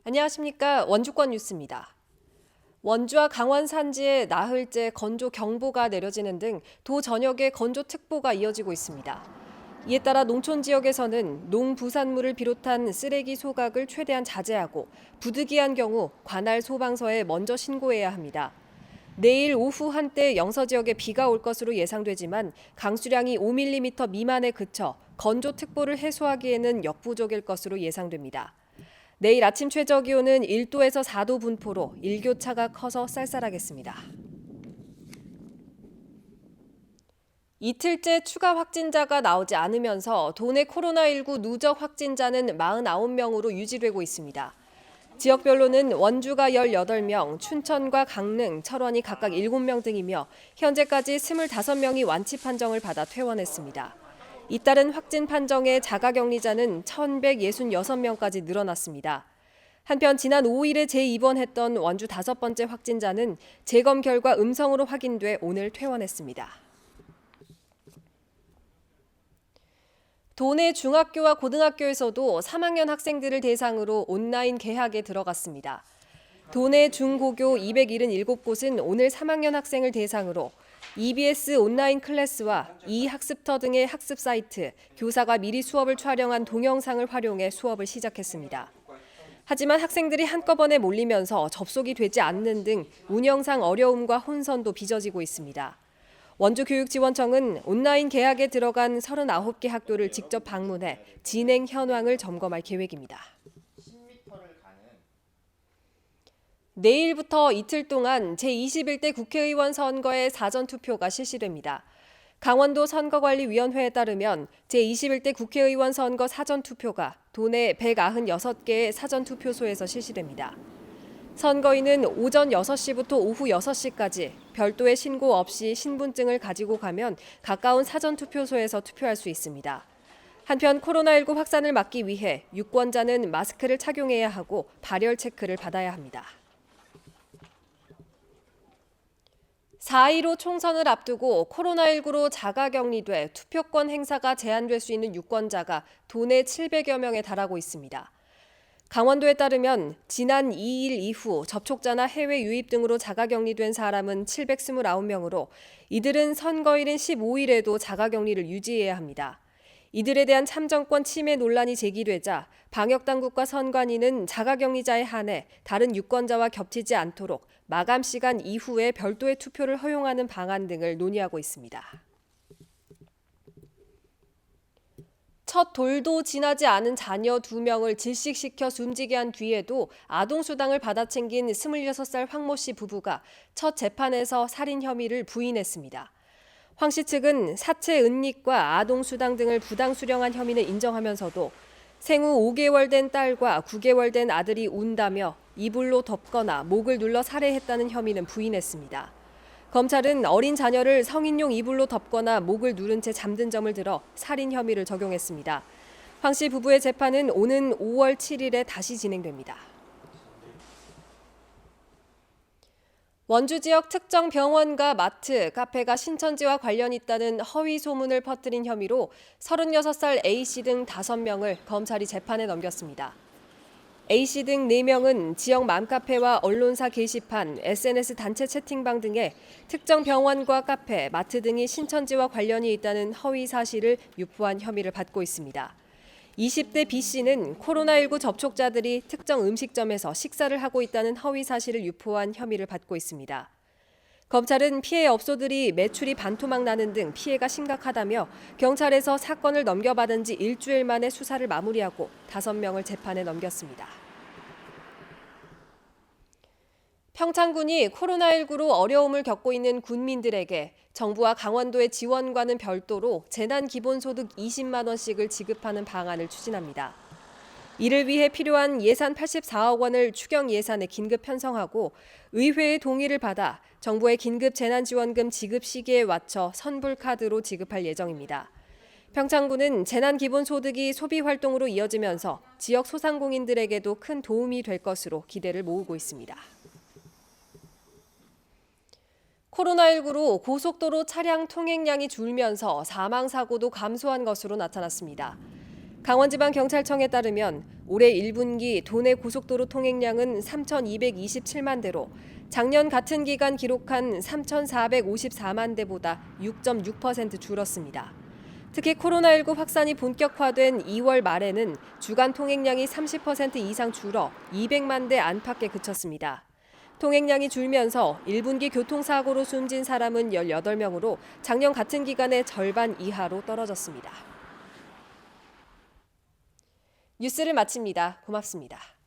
안녕하십니까. 원주권 뉴스입니다. 원주와 강원 산지에 나흘째 건조 경보가 내려지는 등 도 전역에 건조 특보가 이어지고 있습니다. 이에 따라 농촌 지역에서는 농부산물을 비롯한 쓰레기 소각을 최대한 자제하고 부득이한 경우 관할 소방서에 먼저 신고해야 합니다. 내일 오후 한때 영서 지역에 비가 올 것으로 예상되지만 강수량이 5mm 미만에 그쳐 건조 특보를 해소하기에는 역부족일 것으로 예상됩니다. 내일 아침 최저 기온은 1도에서 4도 분포로 일교차가 커서 쌀쌀하겠습니다. 이틀째 추가 확진자가 나오지 않으면서 도내 코로나19 누적 확진자는 49명으로 유지되고 있습니다. 지역별로는 원주가 18명, 춘천과 강릉, 철원이 각각 7명 등이며 현재까지 25명이 완치 판정을 받아 퇴원했습니다. 잇따른 확진 판정의 자가격리자는 1,166명까지 늘어났습니다. 한편 지난 5일에 재입원했던 원주 5번째 확진자는 재검 결과 음성으로 확인돼 오늘 퇴원했습니다. 도내 중학교와 고등학교에서도 3학년 학생들을 대상으로 온라인 개학에 들어갔습니다. 도내 중고교 277곳은 오늘 3학년 학생을 대상으로 EBS 온라인 클래스와 이학습터 등의 학습 사이트, 교사가 미리 수업을 촬영한 동영상을 활용해 수업을 시작했습니다. 하지만 학생들이 한꺼번에 몰리면서 접속이 되지 않는 등 운영상 어려움과 혼선도 빚어지고 있습니다. 원주교육지원청은 온라인 개학에 들어간 39개 학교를 직접 방문해 진행 현황을 점검할 계획입니다. 내일부터 이틀 동안 제21대 국회의원 선거의 사전투표가 실시됩니다. 강원도 선거관리위원회에 따르면 제21대 국회의원 선거 사전투표가 도내 196개의 사전투표소에서 실시됩니다. 선거인은 오전 6시부터 오후 6시까지 별도의 신고 없이 신분증을 가지고 가면 가까운 사전투표소에서 투표할 수 있습니다. 한편 코로나19 확산을 막기 위해 유권자는 마스크를 착용해야 하고 발열 체크를 받아야 합니다. 4.15 총선을 앞두고 코로나19로 자가격리돼 투표권 행사가 제한될 수 있는 유권자가 도내 700여 명에 달하고 있습니다. 강원도에 따르면 지난 2일 이후 접촉자나 해외 유입 등으로 자가격리된 사람은 729명으로 이들은 선거일인 15일에도 자가격리를 유지해야 합니다. 이들에 대한 참정권 침해 논란이 제기되자 방역당국과 선관위는 자가격리자에 한해 다른 유권자와 겹치지 않도록 마감 시간 이후에 별도의 투표를 허용하는 방안 등을 논의하고 있습니다. 첫 돌도 지나지 않은 자녀 2명을 질식시켜 숨지게 한 뒤에도 아동수당을 받아 챙긴 26살 황모 씨 부부가 첫 재판에서 살인 혐의를 부인했습니다. 황 씨 측은 사체 은닉과 아동수당 등을 부당 수령한 혐의는 인정하면서도 생후 5개월 된 딸과 9개월 된 아들이 운다며 이불로 덮거나 목을 눌러 살해했다는 혐의는 부인했습니다. 검찰은 어린 자녀를 성인용 이불로 덮거나 목을 누른 채 잠든 점을 들어 살인 혐의를 적용했습니다. 황 씨 부부의 재판은 오는 5월 7일에 다시 진행됩니다. 원주 지역 특정 병원과 마트, 카페가 신천지와 관련이 있다는 허위 소문을 퍼뜨린 혐의로 36살 A씨 등 5명을 검찰이 재판에 넘겼습니다. A씨 등 4명은 지역 맘카페와 언론사 게시판, SNS 단체 채팅방 등에 특정 병원과 카페, 마트 등이 신천지와 관련이 있다는 허위 사실을 유포한 혐의를 받고 있습니다. 20대 B씨는 코로나19 접촉자들이 특정 음식점에서 식사를 하고 있다는 허위 사실을 유포한 혐의를 받고 있습니다. 검찰은 피해 업소들이 매출이 반토막 나는 등 피해가 심각하다며 경찰에서 사건을 넘겨받은 지 일주일 만에 수사를 마무리하고 5명을 재판에 넘겼습니다. 평창군이 코로나19로 어려움을 겪고 있는 군민들에게 정부와 강원도의 지원과는 별도로 재난기본소득 20만 원씩을 지급하는 방안을 추진합니다. 이를 위해 필요한 예산 84억 원을 추경 예산에 긴급 편성하고 의회의 동의를 받아 정부의 긴급 재난지원금 지급 시기에 맞춰 선불카드로 지급할 예정입니다. 평창군은 재난기본소득이 소비활동으로 이어지면서 지역 소상공인들에게도 큰 도움이 될 것으로 기대를 모으고 있습니다. 코로나19로 고속도로 차량 통행량이 줄면서 사망사고도 감소한 것으로 나타났습니다. 강원지방경찰청에 따르면 올해 1분기 도내 고속도로 통행량은 3,227만 대로 작년 같은 기간 기록한 3,454만 대보다 6.6% 줄었습니다. 특히 코로나19 확산이 본격화된 2월 말에는 주간 통행량이 30% 이상 줄어 200만 대 안팎에 그쳤습니다. 통행량이 줄면서 1분기 교통사고로 숨진 사람은 18명으로 작년 같은 기간의 절반 이하로 떨어졌습니다. 뉴스를 마칩니다. 고맙습니다.